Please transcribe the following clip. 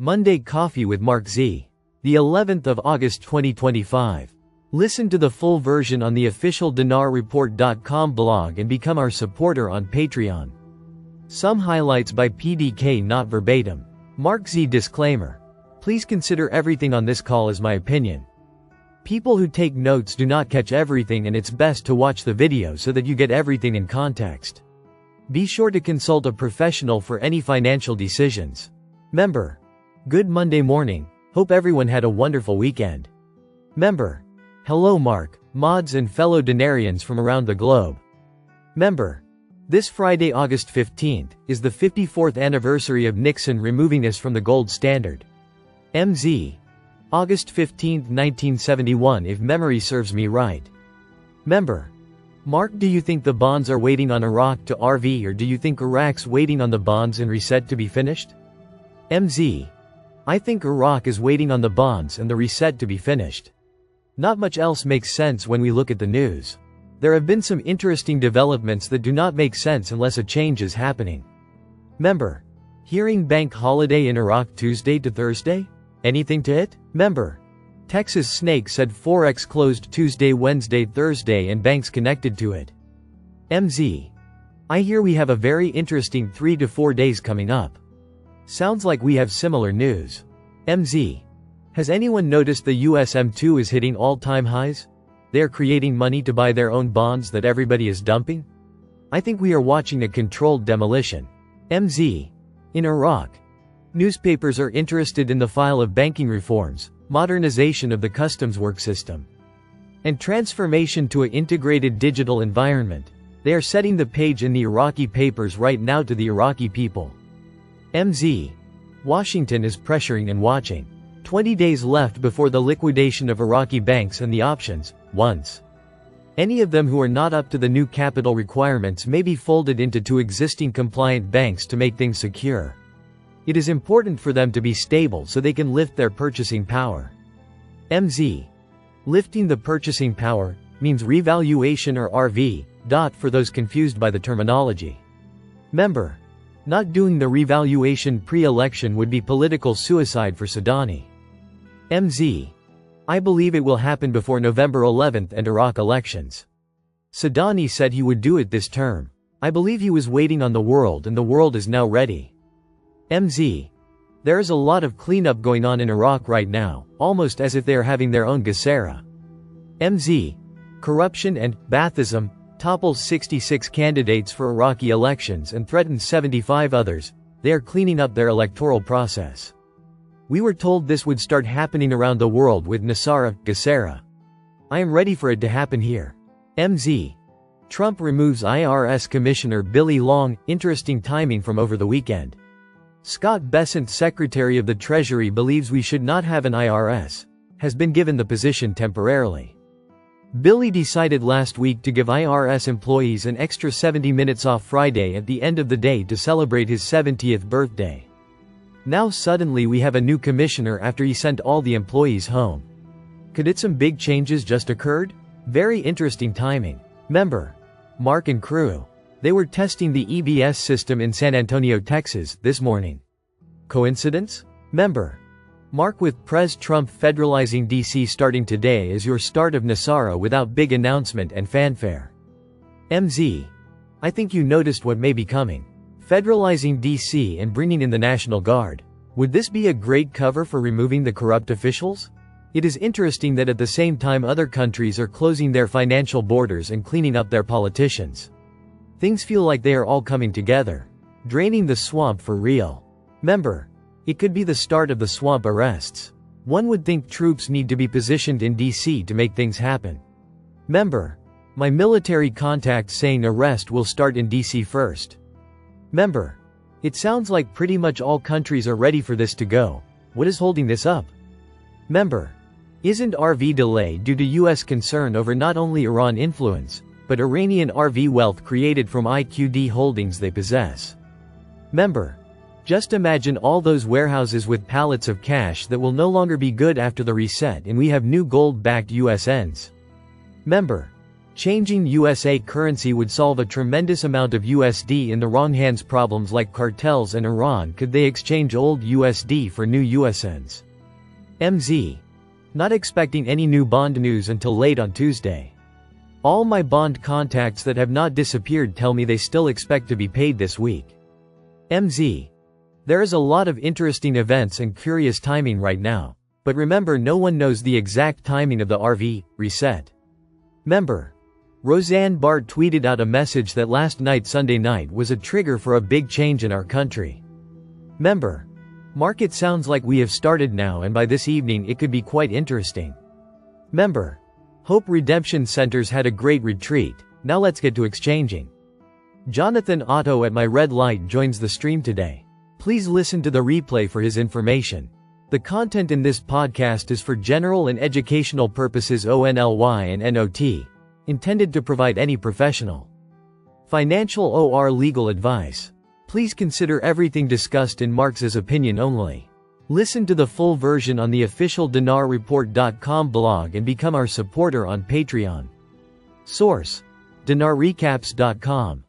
Monday Coffee with MarkZ. The 11th of August 2025. Listen to the full version on the official dinarreport.com blog and become our supporter on Patreon. Some highlights by PDK, not verbatim. MarkZ disclaimer. Please consider everything on this call as my opinion. People who take notes do not catch everything, and it's best to watch the video so that you get everything in context. Be sure to consult a professional for any financial decisions. Member. Good Monday morning. Hope everyone had a wonderful weekend. Member. Hello Mark, mods and fellow dinarians from around the globe. Member. This Friday, August 15th, is the 54th anniversary of Nixon removing us from the gold standard. MZ. August 15, 1971, if memory serves me right. Member. Mark, do you think the bonds are waiting on Iraq to RV, or do you think Iraq's waiting on the bonds and reset to be finished? MZ. I think Iraq is waiting on the bonds and the reset to be finished. Not much else makes sense when we look at the news. There have been some interesting developments that do not make sense unless a change is happening. Member. Hearing bank holiday in Iraq Tuesday to Thursday? Anything to it? Member. Texas Snake said Forex closed Tuesday, Wednesday, Thursday, and banks connected to it. MZ. I hear we have a very interesting 3 to 4 days coming up. Sounds like we have similar news. MZ. Has anyone noticed the US M2 is hitting all-time highs? They are creating money to buy their own bonds that everybody is dumping? I think we are watching a controlled demolition. MZ. In Iraq. Newspapers are interested in the file of banking reforms, modernization of the customs work system, and transformation to an integrated digital environment. They are setting the page in the Iraqi papers right now to the Iraqi people. MZ. Washington is pressuring and watching. 20 days left before the liquidation of Iraqi banks, and the options, once any of them who are not up to the new capital requirements may be folded into 2 existing compliant banks to make things secure. It is important for them to be stable so they can lift their purchasing power. MZ. Lifting the purchasing power means revaluation, or RV. For those confused by the terminology. Member. Not doing the revaluation pre-election would be political suicide for Sadani. MZ. I believe it will happen before November 11th and Iraq elections. Sadani said he would do it this term. I believe he was waiting on the world, and the world is now ready. MZ. There is a lot of cleanup going on in Iraq right now, almost as if they are having their own Gesera. MZ. Corruption and Baathism topples 66 candidates for Iraqi elections and threatens 75 others. They are cleaning up their electoral process. We were told this would start happening around the world with Nasara, Gesera. I am ready for it to happen here. MZ. Trump removes IRS Commissioner Billy Long, interesting timing from over the weekend. Scott Bessent, Secretary of the Treasury, believes we should not have an IRS, has been given the position temporarily. Billy decided last week to give IRS employees an extra 70 minutes off Friday at the end of the day to celebrate his 70th birthday. Now suddenly we have a new commissioner after he sent all the employees home. Could it some big changes just occurred? Very interesting timing. Member. Mark and crew. They were testing the EBS system in San Antonio, Texas, this morning. Coincidence? Member. Mark, with Pres Trump federalizing DC starting today is your start of Nasara without big announcement and fanfare. MZ. I think you noticed what may be coming. Federalizing DC and bringing in the National Guard. Would this be a great cover for removing the corrupt officials? It is interesting that at the same time other countries are closing their financial borders and cleaning up their politicians. Things feel like they are all coming together. Draining the swamp for real. Member. It could be the start of the swamp arrests. One would think troops need to be positioned in DC to make things happen. Member. My military contact saying arrest will start in DC first. Member. It sounds like pretty much all countries are ready for this to go. What is holding this up? Member. Isn't RV delay due to US concern over not only Iran influence, but Iranian RV wealth created from IQD holdings they possess? Member. Just imagine all those warehouses with pallets of cash that will no longer be good after the reset and we have new gold-backed USNs. Member. Changing USA currency would solve a tremendous amount of USD in the wrong hands. Problems like cartels and Iran. Could they exchange old USD for new USNs? MZ. Not expecting any new bond news until late on Tuesday. All my bond contacts that have not disappeared tell me they still expect to be paid this week. MZ. There is a lot of interesting events and curious timing right now. But remember, no one knows the exact timing of the RV reset. Member. Roseanne Barr tweeted out a message that last night, Sunday night, was a trigger for a big change in our country. Member. Market sounds like we have started now, and by this evening it could be quite interesting. Member. Hope Redemption Centers had a great retreat. Now let's get to exchanging. Jonathan Otto at My Red Light joins the stream today. Please listen to the replay for his information. The content in this podcast is for general and educational purposes only and not intended to provide any professional, financial or legal advice. Please consider everything discussed in MarkZ's opinion only. Listen to the full version on the official dinarreport.com blog and become our supporter on Patreon. Source: dinarrecaps.com.